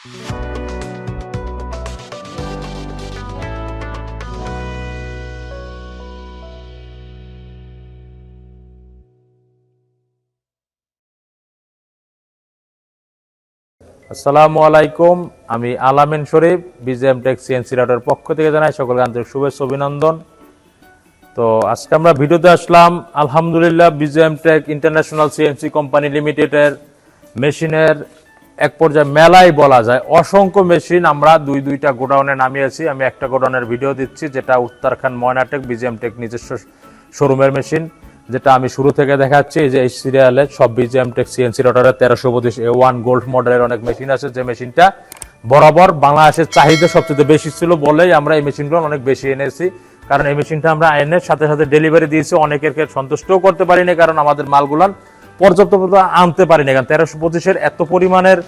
আসসালামু আলাইকুম, আমি আলামিন শরীফ বিজিএম টেক সিএনসি রাউটার পক্ষ থেকে জানাই সকলকে আন্তরিক শুভেচ্ছা অভিনন্দন। তো আজকে আমরা ভিডিওতে আসলাম আলহামদুলিল্লাহ BGM tech international CNC company লিমিটেডের মেশিনের এক পর্যায়ে মেলাই বলা যায়। অসংখ্য মেশিন আমরা দুইটা গোডাউনে নামিয়েছি। আমি একটা গোডাউনের ভিডিও দিচ্ছি, যেটা উত্তরাখণ্ড ময়নাটেক বিজিএম টেক নিজস্ব শোরুমের মেশিন, যেটা আমি শুরু থেকে দেখাচ্ছি। যে এই সিরিয়ালে সব বিজিএম টেক সিএনসি রটারের 1325A1 গোল্ড মডেলের অনেক মেশিন আছে, যে মেশিনটা বরাবর বাংলাদেশের চাহিদা সবচেয়ে বেশি ছিল বলেই আমরা এই মেশিনগুলো অনেক বেশি এনেছি। কারণ এই মেশিনটা আমরা আইনের সাথে সাথে ডেলিভারি দিয়েছি, অনেকের সন্তুষ্টও করতে পারিনি, কারণ আমাদের মালগুলান পর্যাপ্ত আনতে পারিনি। কারণ 1325-এর এত পরিমাণের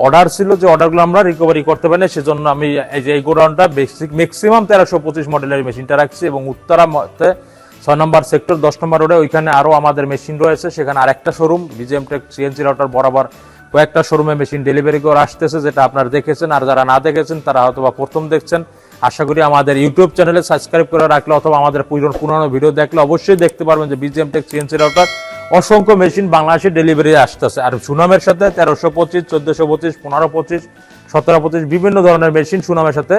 অর্ডার ছিল যে অর্ডারগুলো আমরা রিকভারি করতে পারিনি। সেজন্য আমি এই যে এই গোডাউনটা ম্যাক্সিমাম 1325 মডেলের মেশিনটা রাখছি। এবং উত্তরা 6 নম্বর সেক্টর 10 নম্বর রোডে ওইখানে আরও আমাদের মেশিন রয়েছে। সেখানে আরেকটা showroom BGM tech CNC router বরাবর কয়েকটা শোরুমে মেশিন ডেলিভারি করে আসতেছে, যেটা আপনারা দেখেছেন। আর যারা না দেখেছেন তারা হয়তো বা প্রথম দেখছেন। আশা করি আমাদের ইউটিউব চ্যানেলে সাবস্ক্রাইব করে রাখলে অথবা আমাদের পুরনো ভিডিও দেখলে অবশ্যই দেখতে পারবেন যে বিজিএম টেক সিএনসি রাউটার অসংখ্য মেশিন বাংলাদেশে ডেলিভারি আসতেছে। আর সুনামের সাথে 1325, 1425, 1525, 1725 বিভিন্ন ধরনের মেশিন সুনামের সাথে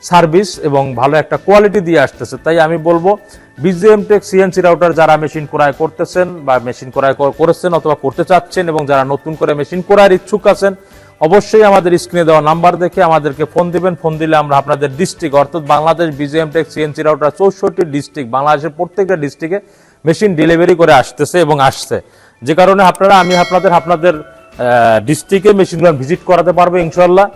সার্ভিস এবং ভালো একটা কোয়ালিটি দিয়ে আসতেছে। তাই আমি বলবো বিজিএম টেক সিএনসি রাউটার যারা মেশিন ক্রয় করতেছেন বা মেশিন ক্রয় করেছেন অথবা করতে চাচ্ছেন এবং যারা নতুন করে মেশিন ক্রয়ের ইচ্ছুক আছেন, অবশ্যই আমাদের স্ক্রিনে দেওয়া নাম্বার দেখে আমাদেরকে ফোন দিবেন। ফোন দিলে আমরা আপনাদের ডিস্ট্রিক্ট অর্থাৎ Bangladesh BGM tech CNC router 64 district, বাংলাদেশের প্রত্যেকটা ডিস্ট্রিক্টে মেশিন ডেলিভারি করে আসতেছে এবং আসছে। যে কারণে আমি আপনাদের ডিস্ট্রিক্টে মেশিনগুলো ভিজিট করাতে পারবো ইনশাল্লাহ।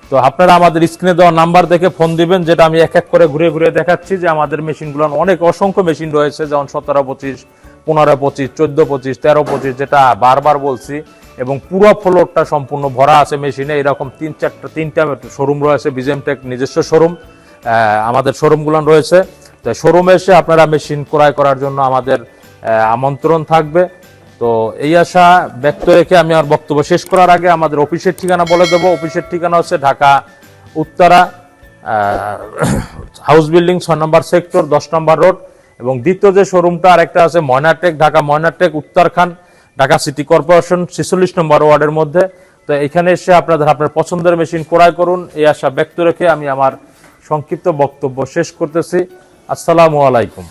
তো আপনারা আমাদের স্ক্রিনে দেওয়া নাম্বার দেখে ফোন দিবেন, যেটা আমি এক এক করে ঘুরে ঘুরে দেখাচ্ছি। যে আমাদের মেশিনগুলো অনেক অসংখ্য মেশিন রয়েছে, যেমন 1725, 1525, 1425, 1325, যেটা বারবার বলছি। এবং পুরো ফ্লোরটা সম্পূর্ণ ভরা আছে মেশিনে। এরকম তিনটা শোরুম রয়েছে, বিজিএম টেক নিজস্ব শোরুম আমাদের শোরুমগুলো রয়েছে। তো শোরুমে এসে আপনারা মেশিন ক্রয় করার জন্য আমাদের আমন্ত্রণ থাকবে। তো এই আশা ব্যক্ত রেখে আমি আর বক্তব্য শেষ করার আগে আমাদের অফিসের ঠিকানা বলে দেবো। অফিসের ঠিকানা হচ্ছে ঢাকা উত্তরা হাউস বিল্ডিং 6 নম্বর সেক্টর 10 নম্বর রোড। এবং দ্বিতীয় যে শোরুমটা আরেকটা আছে ময়নাটেক, ঢাকা ময়নাটেক উত্তরাখণ্ড ঢাকা সিটি কর্পোরেশন 46 নম্বর ওয়ার্ডের মধ্যে। তো এখানে এসে আপনার পছন্দের মেশিন ক্রয় করুন, এই আশা ব্যক্ত রেখে আমি আমার সংক্ষিপ্ত বক্তব্য শেষ করতেছি। আসসালামু আলাইকুম।